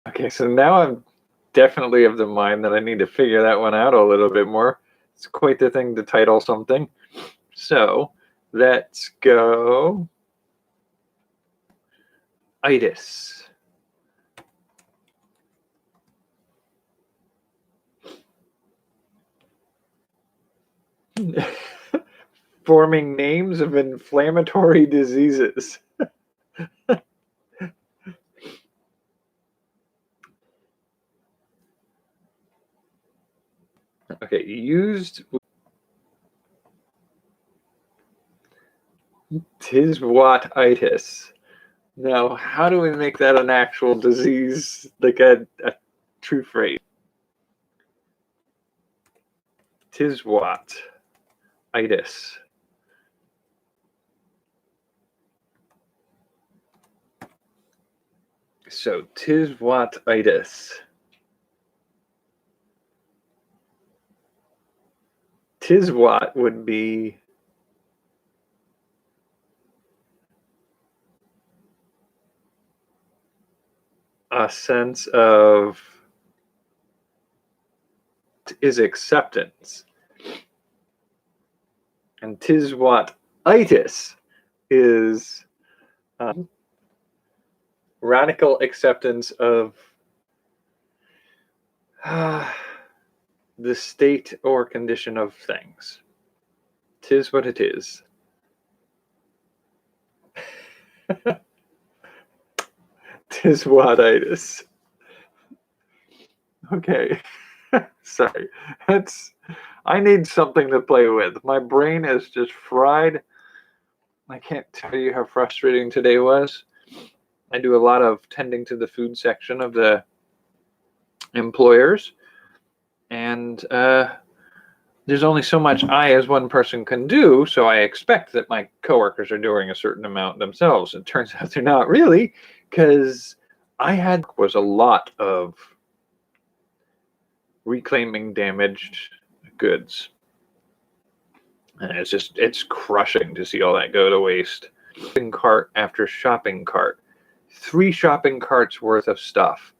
Okay, so now I'm definitely of the mind that I need to figure that one out a little bit more. It's quite the thing to title something. So let's go itis. Forming names of inflammatory diseases. Okay, used tis what itis. Now, how do we make that an actual disease, like a true phrase? Tis what itis. So, tis what itis. Tis what would be a sense of is acceptance. And tis what itis is radical acceptance of the state or condition of things. Tis what it is. Tis what itis. Okay. Sorry. I need something to play with. My brain is just fried. I can't tell you how frustrating today was. I do a lot of tending to the food section of the employers, and there's only so much I as one person can do, so I expect that my coworkers are doing a certain amount themselves. It turns out they're not really, because was a lot of reclaiming damaged goods. And it's crushing to see all that go to waste. Shopping cart after shopping cart. 3 shopping carts worth of stuff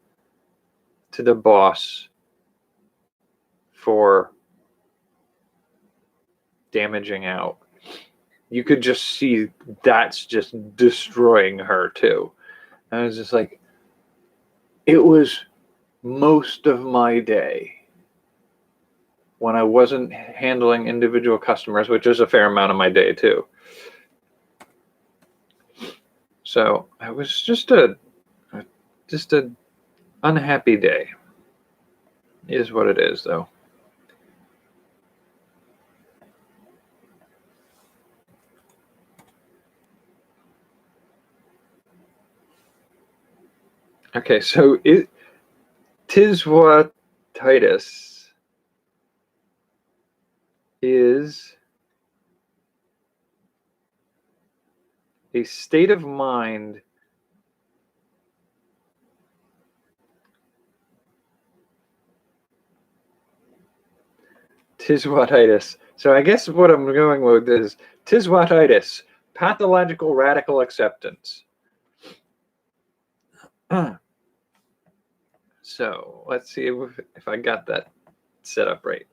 to the boss for damaging out. You could just see that's just destroying her too. And I was just like, it was most of my day when I wasn't handling individual customers, which is a fair amount of my day too. So it was just a unhappy day. It is what it is, though. Okay, so tis what itis is a state of mind tis what itis. So I guess what I'm going with is tis what itis, pathological radical acceptance. So let's see if I got that set up right.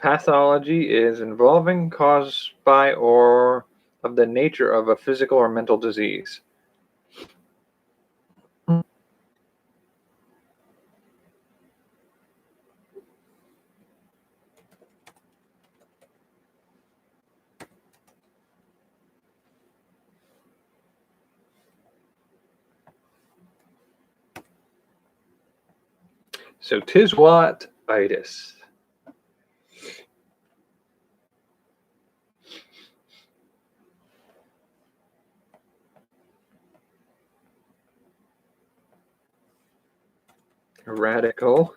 Pathology is involving, caused by, or of the nature of a physical or mental disease. So tis what itis. Radical.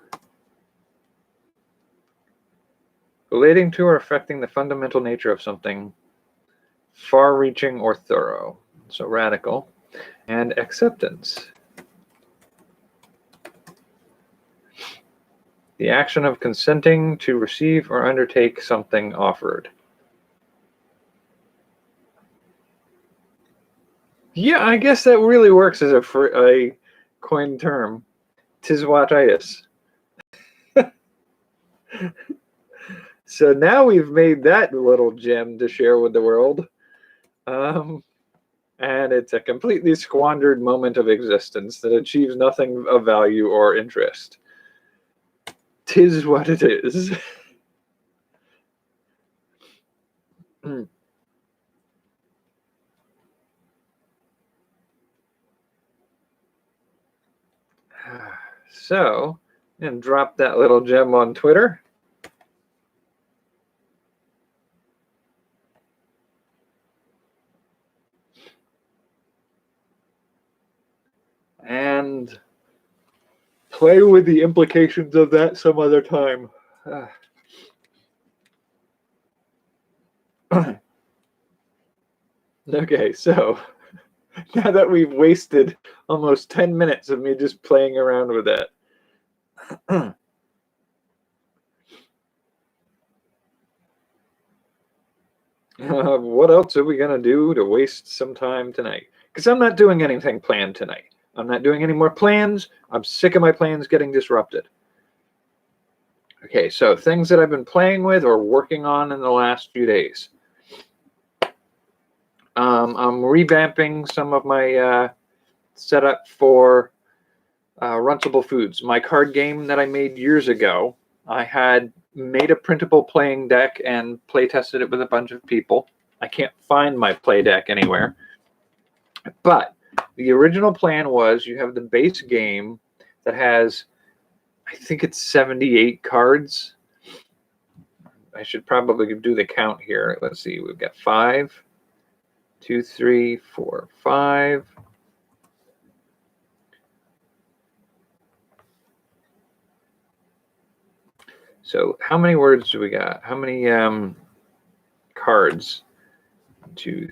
Relating to or affecting the fundamental nature of something. Far-reaching or thorough. So radical. And acceptance. The action of consenting to receive or undertake something offered. Yeah, I guess that really works as a coined term. Tis what itis. So now we've made that little gem to share with the world. Um, and it's a completely squandered moment of existence that achieves nothing of value or interest. Tis what it is. So, and drop that little gem on Twitter. And play with the implications of that some other time. Okay, so now that we've wasted almost 10 minutes of me just playing around with that. What else are we going to do to waste some time tonight? Because I'm not doing anything planned tonight. I'm not doing any more plans. I'm sick of my plans getting disrupted. Okay, so things that I've been playing with or working on in the last few days. I'm revamping some of my setup for Runtable Foods. My card game that I made years ago, I had made a printable playing deck and play tested it with a bunch of people. I can't find my play deck anywhere. But the original plan was you have the base game that has, I think it's 78 cards. I should probably do the count here. Let's see, we've got 5, 2, 3, 4, 5. So how many words do we got? How many cards? 2,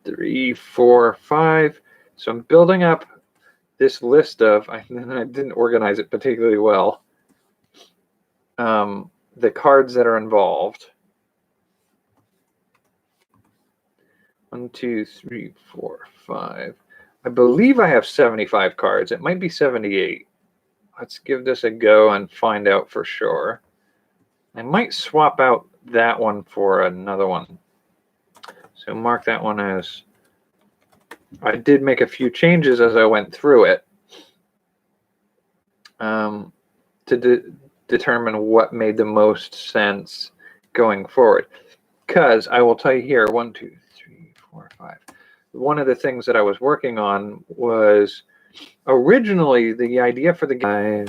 3, 4, 5. So I'm building up this list of, I didn't organize it particularly well, the cards that are involved. 1, 2, 3, 4, 5. I believe I have 75 cards. It might be 78. Let's give this a go and find out for sure. I might swap out that one for another one. So mark that one as, I did make a few changes as I went through it to determine what made the most sense going forward. Because I will tell you here, 1, 2, 3, 4, 5. One of the things that I was working on was originally the idea for the game.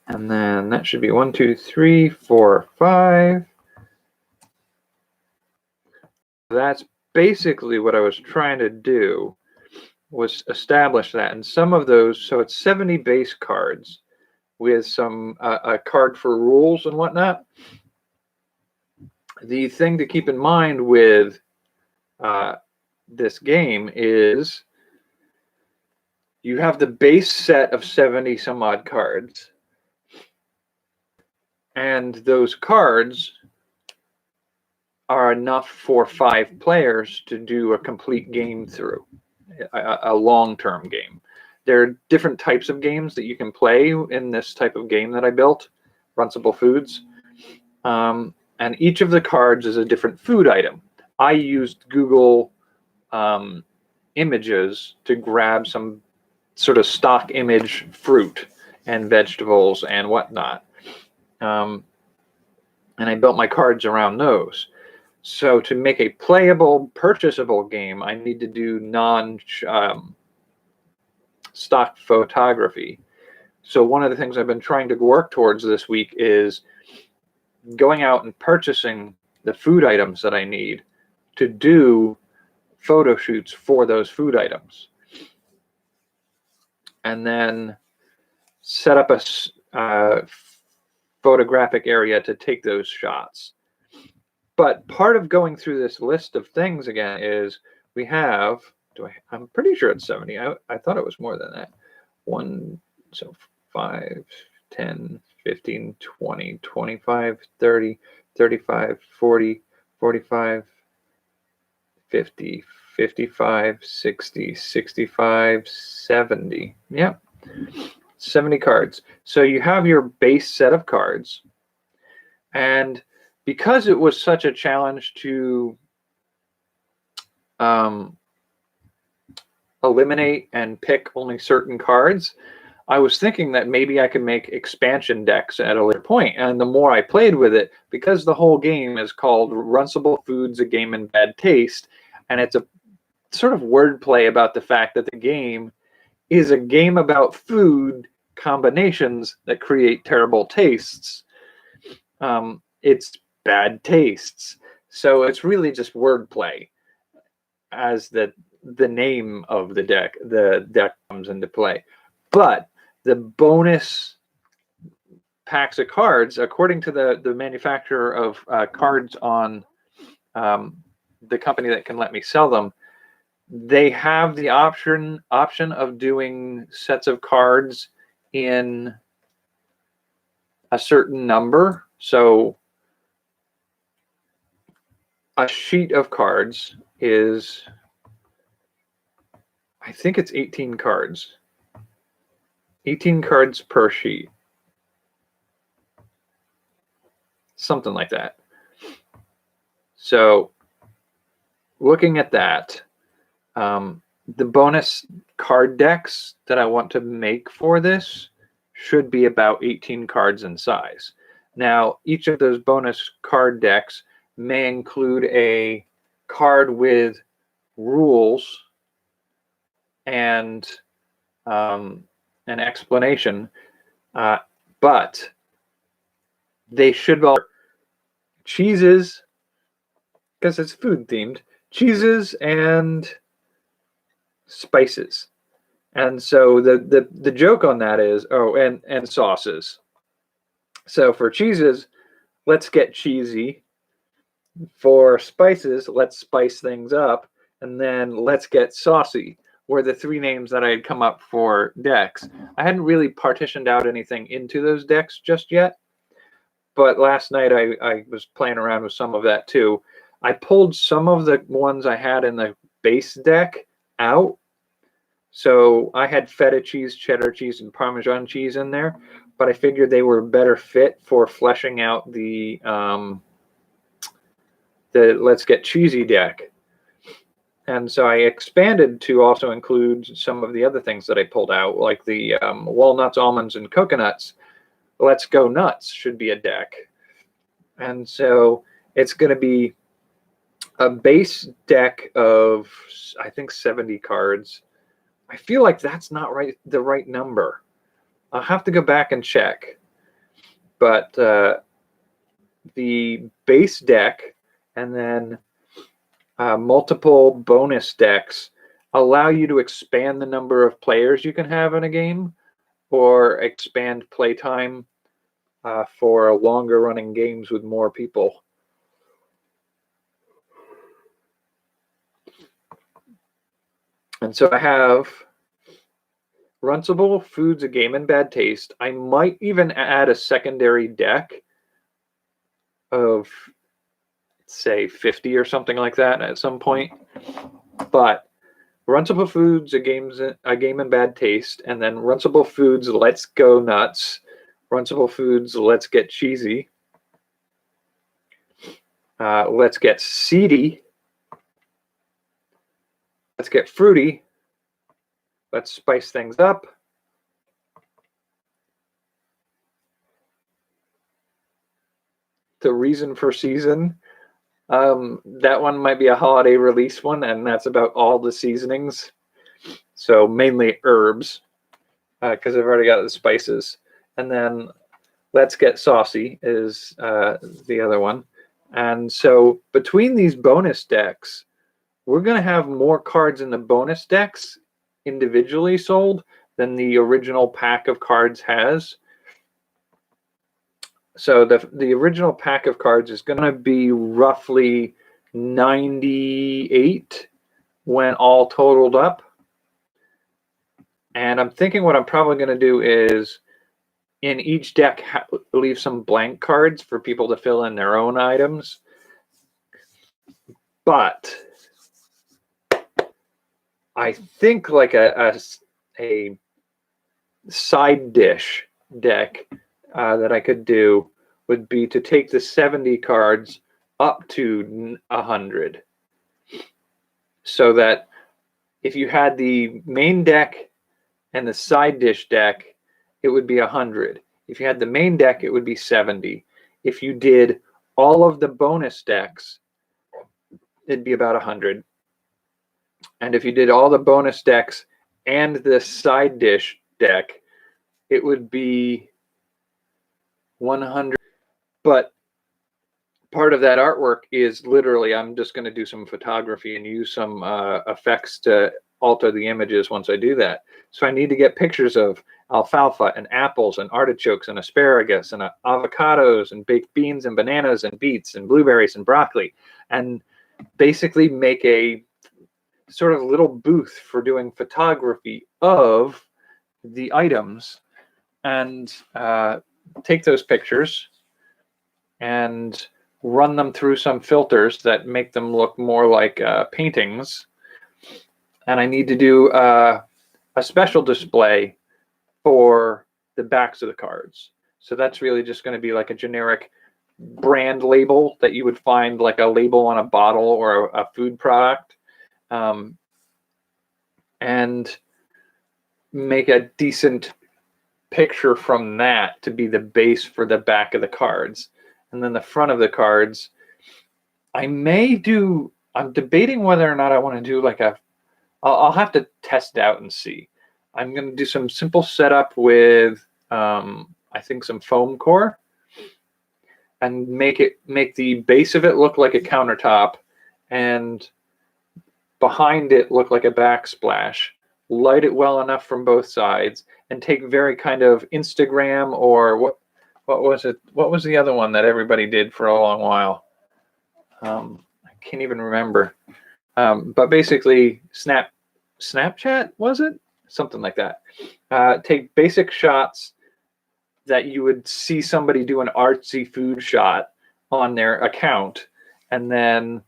And then that should be 1, 2, 3, 4, 5. That's basically what I was trying to do, was establish that. And some of those, so it's 70 base cards with some a card for rules and whatnot. The thing to keep in mind with this game is you have the base set of 70 some odd cards, and those cards are enough for 5 players to do a complete game through, a long-term game. There are different types of games that you can play in this type of game that I built, Runtable Foods. And each of the cards is a different food item. I used Google images to grab some sort of stock image fruit and vegetables and whatnot. And I built my cards around those. So to make a playable, purchasable game, I need to do stock photography. So one of the things I've been trying to work towards this week is going out and purchasing the food items that I need to do photo shoots for those food items. And then set up a photographic area to take those shots. But part of going through this list of things again is we have, I'm pretty sure it's 70. I thought it was more than that. 5, 10, 15, 20, 25, 30, 35, 40, 45, 50, 55, 60, 65, 70. Yep. 70 cards. So you have your base set of cards. And because it was such a challenge to eliminate and pick only certain cards, I was thinking that maybe I could make expansion decks at a later point. And the more I played with it, because the whole game is called Runcible Foods, A Game in Bad Taste, and it's a sort of wordplay about the fact that the game is a game about food combinations that create terrible tastes. It's bad tastes. So it's really just wordplay as the name of the deck comes into play. But the bonus packs of cards, according to the manufacturer of cards on the company that can let me sell them, they have the option of doing sets of cards in a certain number. So a sheet of cards is, I think it's 18 cards. 18 cards per sheet. Something like that. So looking at that, the bonus card decks that I want to make for this should be about 18 cards in size. Now, each of those bonus card decks may include a card with rules and an explanation, but they should all cheeses, because it's food themed, cheeses and spices. And so the joke on that is, and sauces. So for cheeses, let's get cheesy. For spices, let's spice things up. And then let's get saucy were the three names that I had come up for decks. I hadn't really partitioned out anything into those decks just yet. But last night I was playing around with some of that too. I pulled some of the ones I had in the base deck out. So I had feta cheese, cheddar cheese, and Parmesan cheese in there, but I figured they were better fit for fleshing out the Let's Get Cheesy deck. And so I expanded to also include some of the other things that I pulled out, like the walnuts, almonds, and coconuts. Let's Go Nuts should be a deck. And so it's going to be a base deck of, I think, 70 cards. I feel like that's not the right number. I'll have to go back and check. But the base deck and then multiple bonus decks allow you to expand the number of players you can have in a game, or expand playtime for longer running games with more people. And so I have Runcible Foods, A Game in Bad Taste. I might even add a secondary deck of, say, 50 or something like that at some point. But Runcible Foods, A Game in Bad Taste, and then Runcible Foods, Let's Go Nuts, Runcible Foods, Let's Get Cheesy, Let's Get Seedy, Let's Get Fruity, Let's Spice Things Up, The Reason for Season. That one might be a holiday release one, and that's about all the seasonings. So mainly herbs, because I've already got the spices. And then Let's Get Saucy is the other one. And so between these bonus decks, we're going to have more cards in the bonus decks individually sold than the original pack of cards has. So the original pack of cards is going to be roughly 98 when all totaled up. And I'm thinking what I'm probably going to do is in each deck leave some blank cards for people to fill in their own items. but I think like a side dish deck that I could do would be to take the 70 cards up to 100, so that if you had the main deck and the side dish deck, it would be 100. If you had the main deck, it would be 70. If you did all of the bonus decks, it'd be about 100. And if you did all the bonus decks and the side dish deck, it would be 100. But part of that artwork is literally, I'm just going to do some photography and use some effects to alter the images once I do that. So I need to get pictures of alfalfa and apples and artichokes and asparagus and avocados and baked beans and bananas and beets and blueberries and broccoli, and basically make a sort of little booth for doing photography of the items, and take those pictures and run them through some filters that make them look more like paintings. And I need to do a special display for the backs of the cards. So that's really just going to be like a generic brand label that you would find like a label on a bottle or a food product, and make a decent picture from that to be the base for the back of the cards. And then the front of the cards, I'm debating whether or not I want to do like I'll have to test it out and see. I'm going to do some simple setup with, I think, some foam core, and make the base of it look like a countertop, and behind it look like a backsplash. Light it well enough from both sides, and take very kind of Instagram, or what was it? What was the other one that everybody did for a long while? I can't even remember. But basically, Snapchat, was it? Something like that. Take basic shots that you would see somebody do an artsy food shot on their account, and then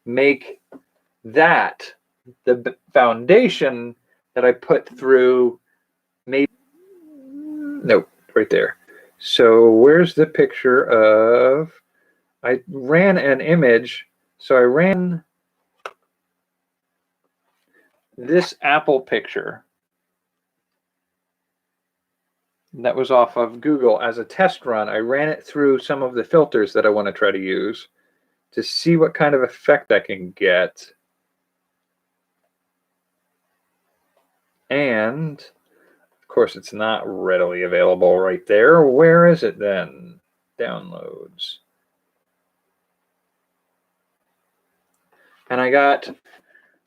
make that the foundation that I put through. Maybe, nope, right there. So where's the picture of, I ran an image. So I ran this apple picture that was off of Google as a test run. I ran it through some of the filters that I want to try to use to see what kind of effect I can get. And of course, it's not readily available right there. Where is it then? Downloads. And I got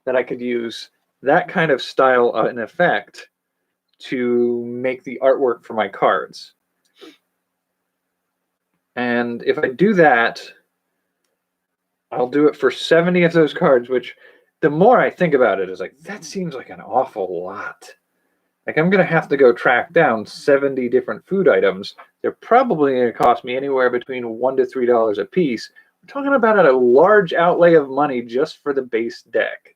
that I could use that kind of style and effect to make the artwork for my cards. And if I do that, I'll do it for 70 of those cards, which the more I think about it is like, that seems like an awful lot. Like, I'm going to have to go track down 70 different food items. They're probably going to cost me anywhere between $1 to $3 a piece. We're talking about a large outlay of money just for the base deck.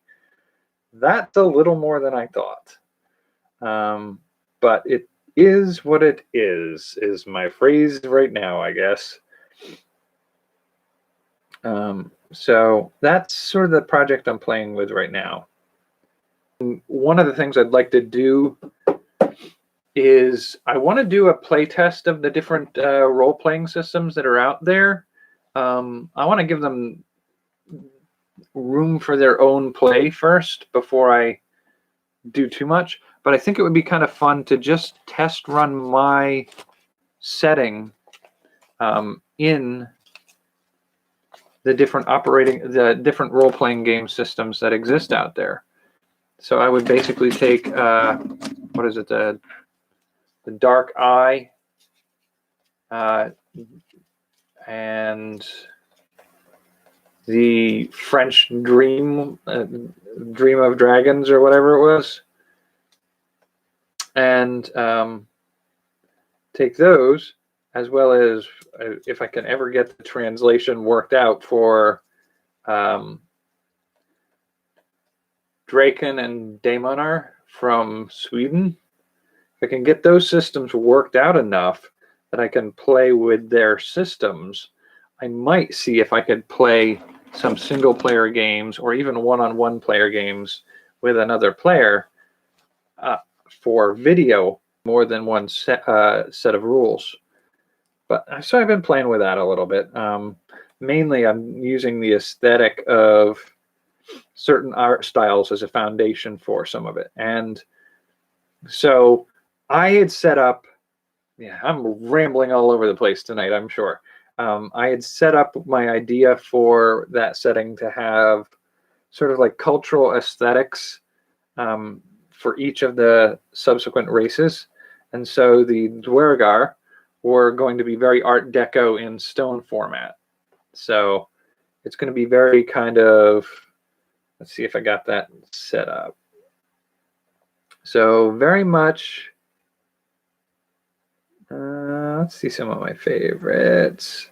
That's a little more than I thought. But it is what it is my phrase right now, I guess. So that's sort of the project I'm playing with right now. And one of the things I'd like to do is I want to do a play test of the different role-playing systems that are out there. I want to give them room for their own play first before I do too much. But I think it would be kind of fun to just test run my setting in the different role-playing game systems that exist out there. So I would basically take what is it, the Dark Eye, and the French Dream of Dragons, or whatever it was, and take those, as well as if I can ever get the translation worked out for Draken and Daimonar from Sweden. If I can get those systems worked out enough that I can play with their systems, I might see if I could play some single player games or even one-on-one player games with another player for video, more than one set of rules. But so I've been playing with that a little bit. Mainly I'm using the aesthetic of certain art styles as a foundation for some of it. And so I had set up, yeah, I'm rambling all over the place tonight, I'm sure. I had set up my idea for that setting to have sort of like cultural aesthetics for each of the subsequent races. And so the Dwergar were going to be very Art Deco in stone format. So it's going to be very kind of, let's see if I got that set up. So very much, let's see some of my favorites.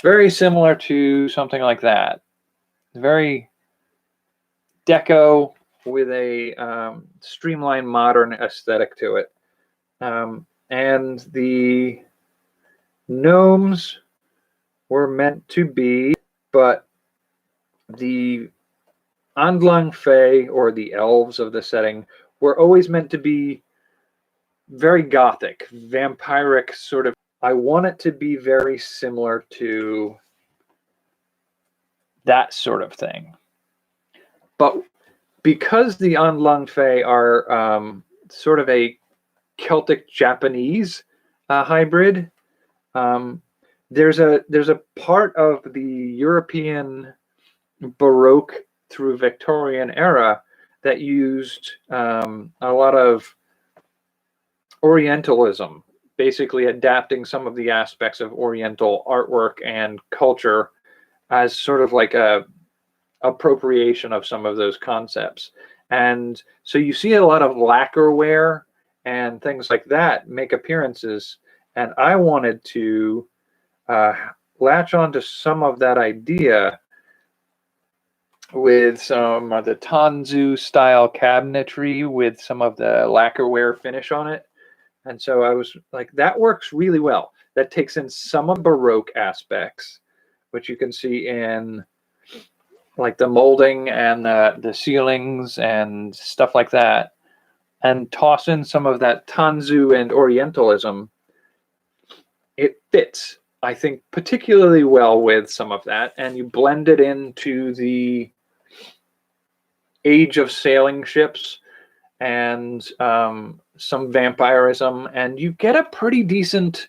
Very similar to something like that. Very deco with a streamlined modern aesthetic to it. And the gnomes were meant to be, but the Andlang Fae, or the elves of the setting, were always meant to be very gothic, vampiric sort of. I want it to be very similar to that sort of thing. But because the Andlang Fae are sort of a Celtic Japanese hybrid, there's a part of the European Baroque through Victorian era that used a lot of Orientalism, basically adapting some of the aspects of Oriental artwork and culture as sort of like a appropriation of some of those concepts. And so you see a lot of lacquerware and things like that make appearances. And I wanted to latch onto some of that idea with some of the Tanzu style cabinetry with some of the lacquerware finish on it. And so I was like, that works really well. That takes in some of Baroque aspects, which you can see in like the molding and the ceilings and stuff like that, and toss in some of that Tanzu and Orientalism. It fits, I think, particularly well with some of that, and you blend it into the age of sailing ships and some vampirism, and you get a pretty decent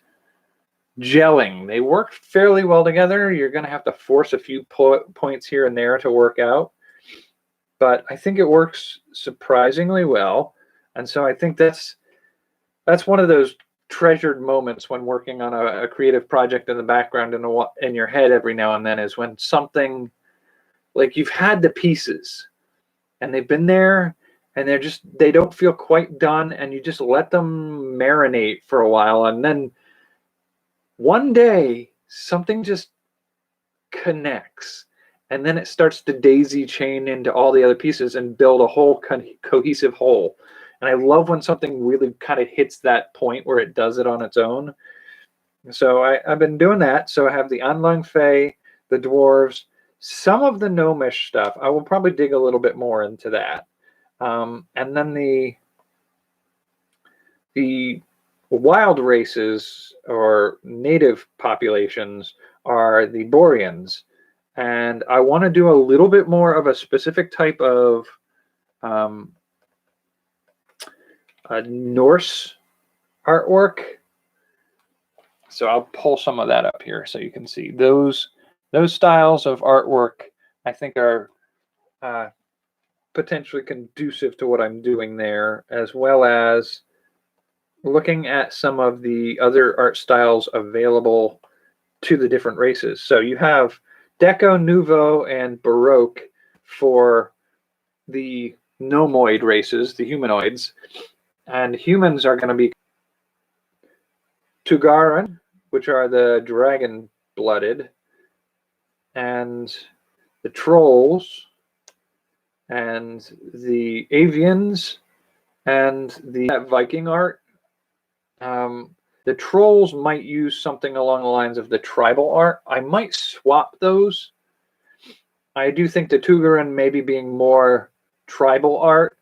gelling. They work fairly well together. You're going to have to force a few points here and there to work out, but I think it works surprisingly well. And so I think that's one of those treasured moments when working on a creative project in the background in your head every now and then, is when something, like, you've had the pieces and they've been there and they don't feel quite done, and you just let them marinate for a while, and then one day something just connects, and then it starts to daisy chain into all the other pieces and build a whole cohesive whole. And I love when something really kind of hits that point where it does it on its own. So I've been doing that. So I have the Andlang Fae, the dwarves, some of the gnomish stuff. I will probably dig a little bit more into that. And then the wild races or native populations are the Boreans. And I want to do a little bit more of a specific type of Norse artwork. So I'll pull some of that up here so you can see those styles of artwork. I think are potentially conducive to what I'm doing there, as well as looking at some of the other art styles available to the different races. So you have Deco, Nouveau, and Baroque for the gnomoid races, the humanoids. And humans are going to be Tugaran, which are the dragon-blooded, and the trolls, and the avians, and the Viking art. The trolls might use something along the lines of the tribal art. I might swap those. I do think the Tugarin maybe being more tribal art.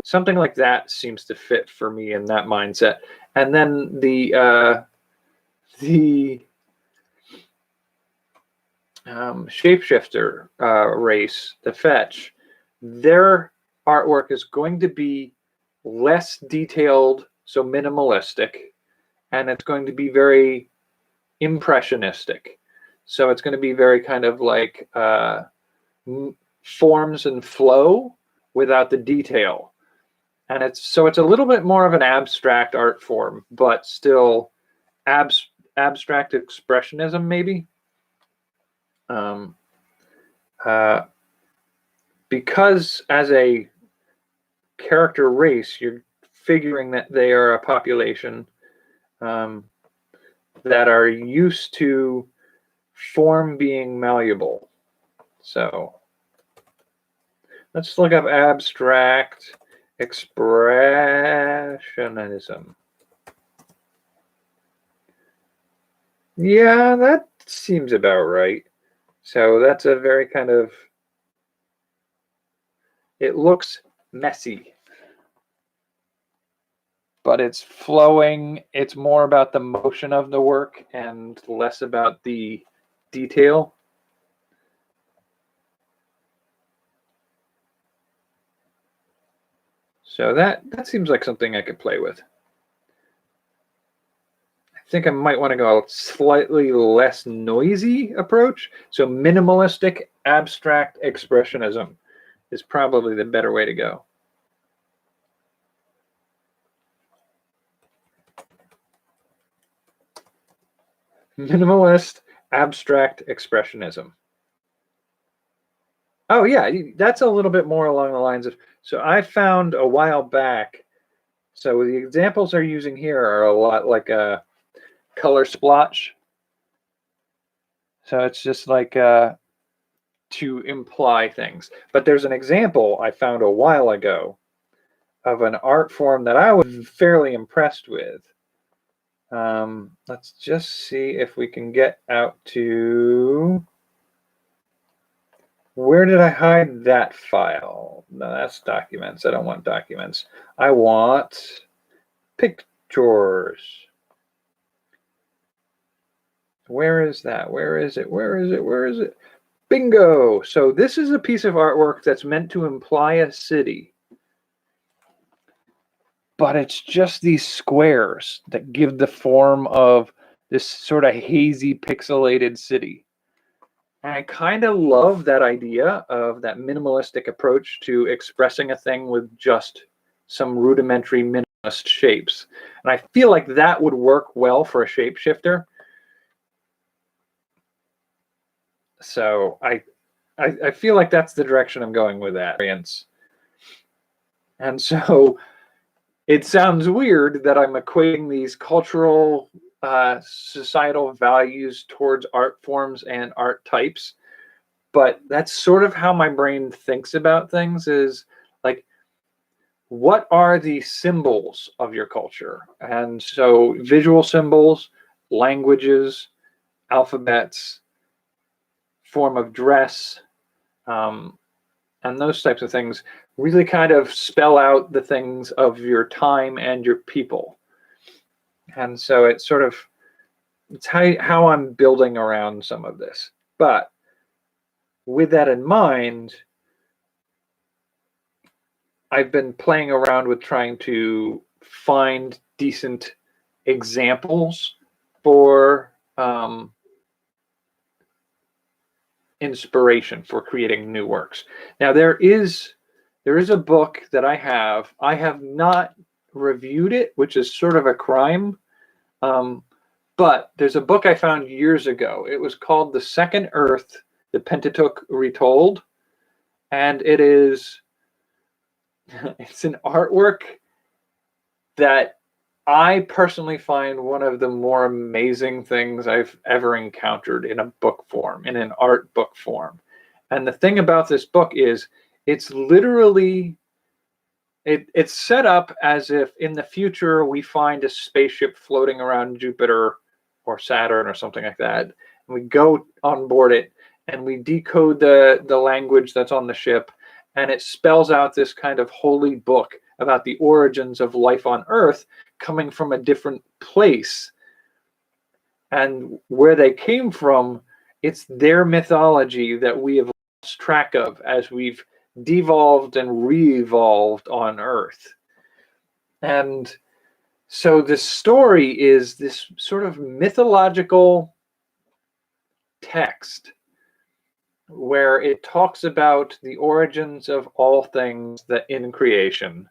Something like that seems to fit for me in that mindset. And then the shapeshifter race, the fetch, their artwork is going to be less detailed, so minimalistic, and it's going to be very impressionistic. So it's going to be very kind of like forms and flow without the detail. And it's a little bit more of an abstract art form, but still abstract expressionism, maybe. Because as a character race, you're figuring that they are a population that are used to form being malleable. So let's look up abstract expressionism. Yeah, that seems about right. So that's a very kind of, it looks messy, but it's flowing. It's more about the motion of the work and less about the detail. So that seems like something I could play with. I think I might want to go a slightly less noisy approach. So minimalistic abstract expressionism is probably the better way to go. Minimalist abstract expressionism. Oh yeah, that's a little bit more along the lines of, so I found a while back, so the examples they're using here are a lot like a color splotch. So it's just like to imply things. But there's an example I found a while ago of an art form that I was fairly impressed with. Let's just see if we can get out to, where did I hide that file? No, that's documents. I don't want documents. I want pictures. Where is that? Where is it? Where is it? Where is it? Bingo! So this is a piece of artwork that's meant to imply a city. But it's just these squares that give the form of this sort of hazy, pixelated city. And I kind of love that idea of that minimalistic approach to expressing a thing with just some rudimentary minimalist shapes. And I feel like that would work well for a shapeshifter. So I feel like that's the direction I'm going with that. And so it sounds weird that I'm equating these cultural, societal values towards art forms and art types, but that's sort of how my brain thinks about things, is like, what are the symbols of your culture? And so visual symbols, languages, alphabets, form of dress, and those types of things really kind of spell out the things of your time and your people. And so it's sort of, it's how I'm building around some of this. But with that in mind, I've been playing around with trying to find decent examples for inspiration for creating new works. Now there is a book that I have not reviewed it, which is sort of a crime, but there's a book I found years ago. It was called The Second Earth, the Pentateuch Retold, and it's an artwork that I personally find one of the more amazing things I've ever encountered in a book form, in an art book form. And the thing about this book is it's literally it's set up as if in the future we find a spaceship floating around Jupiter or Saturn or something like that. And we go on board it and we decode the language that's on the ship, and it spells out this kind of holy book about the origins of life on Earth coming from a different place. And where they came from, it's their mythology that we have lost track of as we've devolved and re-evolved on Earth. And so the story is this sort of mythological text where it talks about the origins of all things that in creation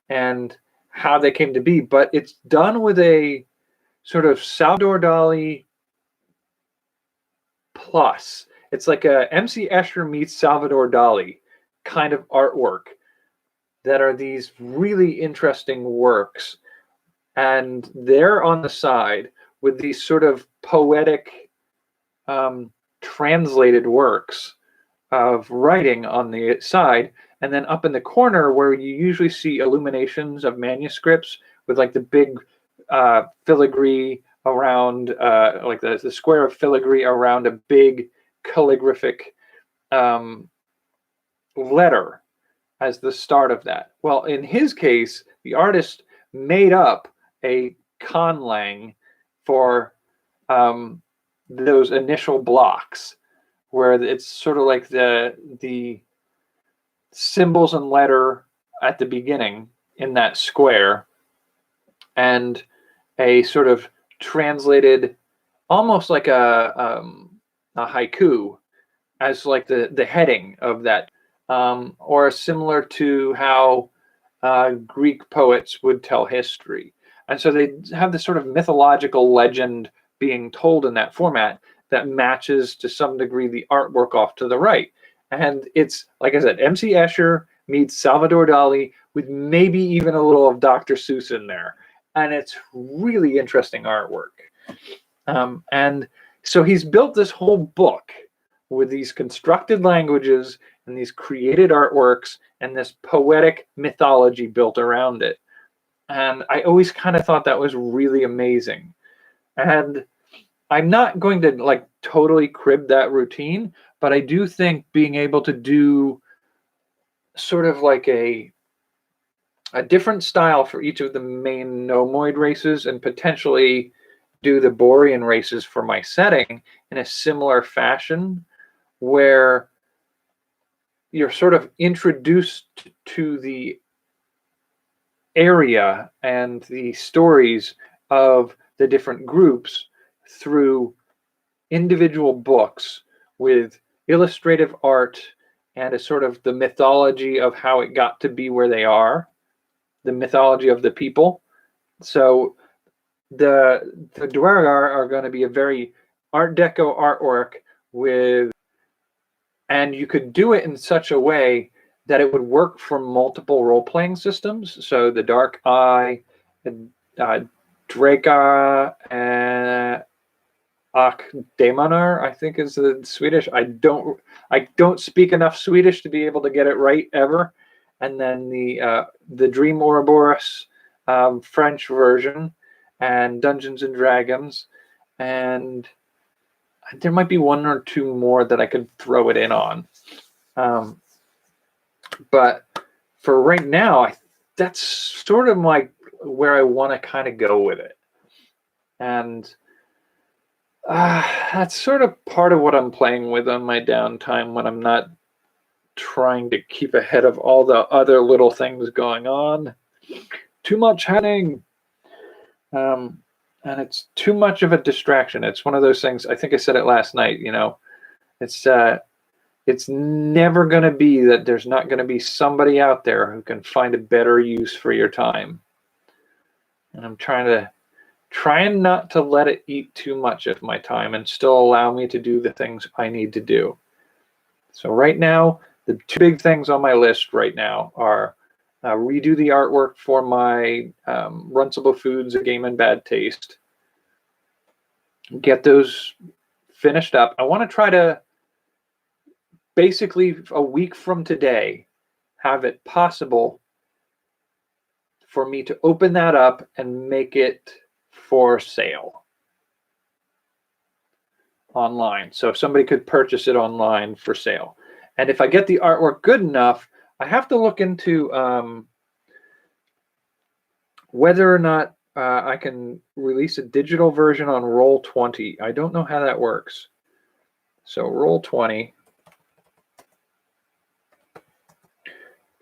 and how they came to be, but it's done with a sort of Salvador Dali plus. It's like a MC Escher meets Salvador Dali kind of artwork that are these really interesting works. And they're on the side with these sort of poetic translated works of writing on the side. And then up in the corner where you usually see illuminations of manuscripts with like the big filigree around, like the square of filigree around a big calligraphic letter as the start of that. Well, in his case, the artist made up a conlang for those initial blocks, where it's sort of like the symbols and letter at the beginning in that square, and a sort of translated, almost like a haiku, as like the heading of that, or similar to how Greek poets would tell history. And so they have this sort of mythological legend being told in that format that matches to some degree the artwork off to the right. And it's, like I said, MC Escher meets Salvador Dali with maybe even a little of Dr. Seuss in there. And it's really interesting artwork. And so he's built this whole book with these constructed languages and these created artworks and this poetic mythology built around it. And I always kind of thought that was really amazing. And I'm not going to like totally crib that routine, but I do think being able to do sort of like a different style for each of the main Nomoid races, and potentially do the Borean races for my setting in a similar fashion, where you're sort of introduced to the area and the stories of the different groups through individual books with illustrative art and a sort of the mythology of how it got to be where they are, the mythology of the people. So the Duergar are going to be a very Art Deco artwork with, and you could do it in such a way that it would work for multiple role-playing systems. So the Dark Eye, Draka, and Demonar, I think is the Swedish. I don't speak enough Swedish to be able to get it right ever. And then the Dream Ouroboros French version, and Dungeons and Dragons, and there might be one or two more that I could throw it in on. But for right now, that's sort of where I want to kind of go with it. And that's sort of part of what I'm playing with on my downtime when I'm not trying to keep ahead of all the other little things going on. Too much happening. And it's too much of a distraction. It's one of those things, I think I said it last night, it's never going to be that there's not going to be somebody out there who can find a better use for your time. And I'm trying not to let it eat too much of my time and still allow me to do the things I need to do. So right now, the two big things on my list right now are redo the artwork for my Runcible Foods, A Game in Bad Taste. Get those finished up. I want to try to, basically a week from today, have it possible for me to open that up and make it for sale online. So if somebody could purchase it online for sale. And if I get the artwork good enough, I have to look into whether or not I can release a digital version on Roll20. I don't know how that works. So Roll20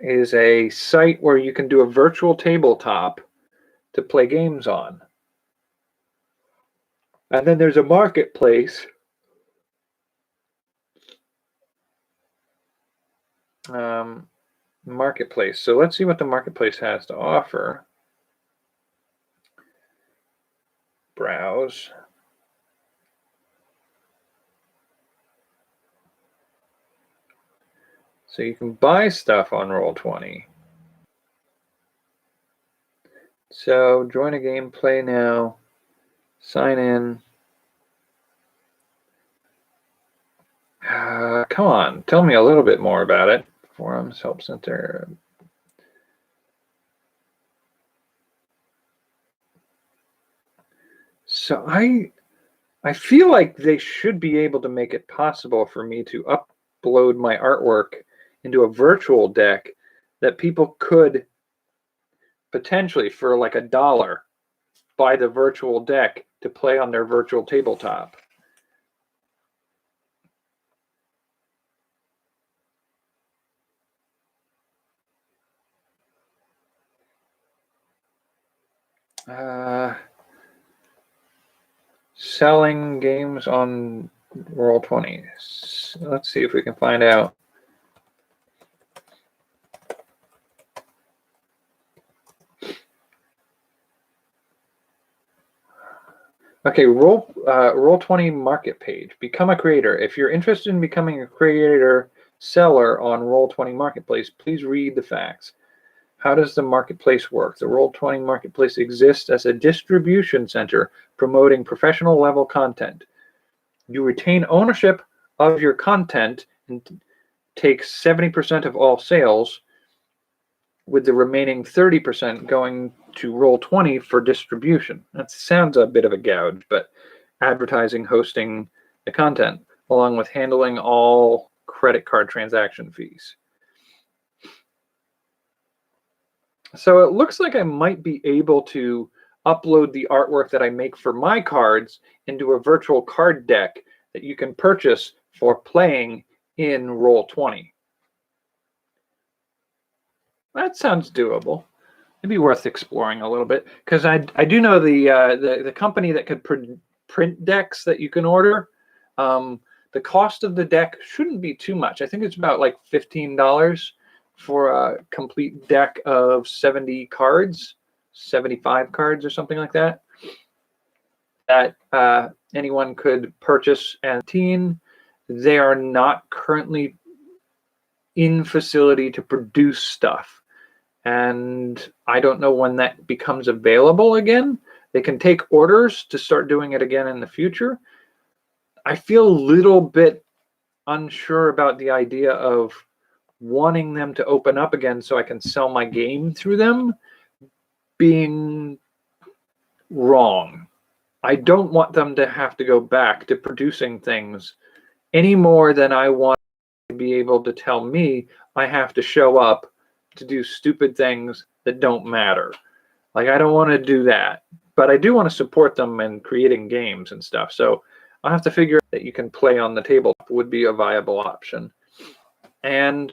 is a site where you can do a virtual tabletop to play games on. And then there's a marketplace. Marketplace. So let's see what the marketplace has to offer. Browse. So you can buy stuff on Roll20. So join a game, play now, sign in. Come on, tell me a little bit more about it. Forums, Help Center. So I feel like they should be able to make it possible for me to upload my artwork into a virtual deck that people could potentially, for like $1, buy the virtual deck to play on their virtual tabletop. Selling games on Roll20. Let's see if we can find out. Okay, Roll20 market page. Become a creator. If you're interested in becoming a creator seller on Roll20 marketplace, please read the facts. How does the marketplace work? The Roll20 marketplace exists as a distribution center promoting professional level content. You retain ownership of your content and take 70% of all sales, with the remaining 30% going to Roll20 for distribution. That sounds a bit of a gouge, but advertising, hosting the content, along with handling all credit card transaction fees. So it looks like I might be able to upload the artwork that I make for my cards into a virtual card deck that you can purchase for playing in Roll20. That sounds doable. It'd be worth exploring a little bit, because I do know the company that could print decks that you can order. The cost of the deck shouldn't be too much. I think it's about like $15 for a complete deck of 70 cards, 75 cards or something like that, that anyone could purchase. And they are not currently in facility to produce stuff. And I don't know when that becomes available again. They can take orders to start doing it again in the future. I feel a little bit unsure about the idea of wanting them to open up again so I can sell my game through them being wrong. I don't want them to have to go back to producing things any more than I want to be able to tell me I have to show up to do stupid things that don't matter. Like, I don't want to do that, but I do want to support them in creating games and stuff. So I'll have to figure out that you can play on the tabletop would be a viable option. And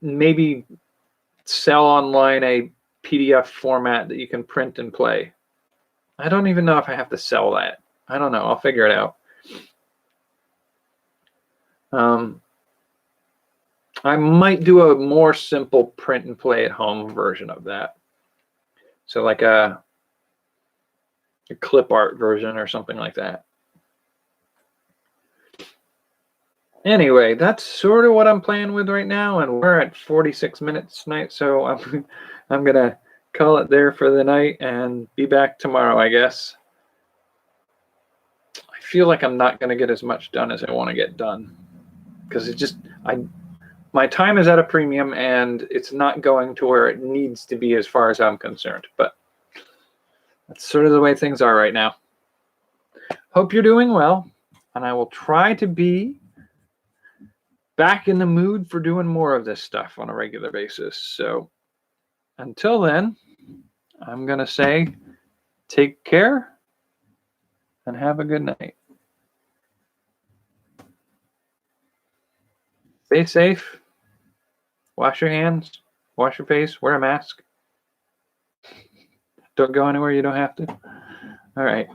maybe sell online a PDF format that you can print and play. I don't even know if I have to sell that. I don't know. I'll figure it out. I might do a more simple print and play at home version of that. So like a clip art version or something like that. Anyway, that's sort of what I'm playing with right now, and we're at 46 minutes tonight, so I'm gonna call it there for the night and be back tomorrow, I guess. I feel like I'm not gonna get as much done as I want to get done because my time is at a premium and it's not going to where it needs to be as far as I'm concerned. But that's sort of the way things are right now. Hope you're doing well, and I will try to be back in the mood for doing more of this stuff on a regular basis. So until then, I'm going to say take care and have a good night. Stay safe. Wash your hands. Wash your face. Wear a mask. Don't go anywhere you don't have to. All right.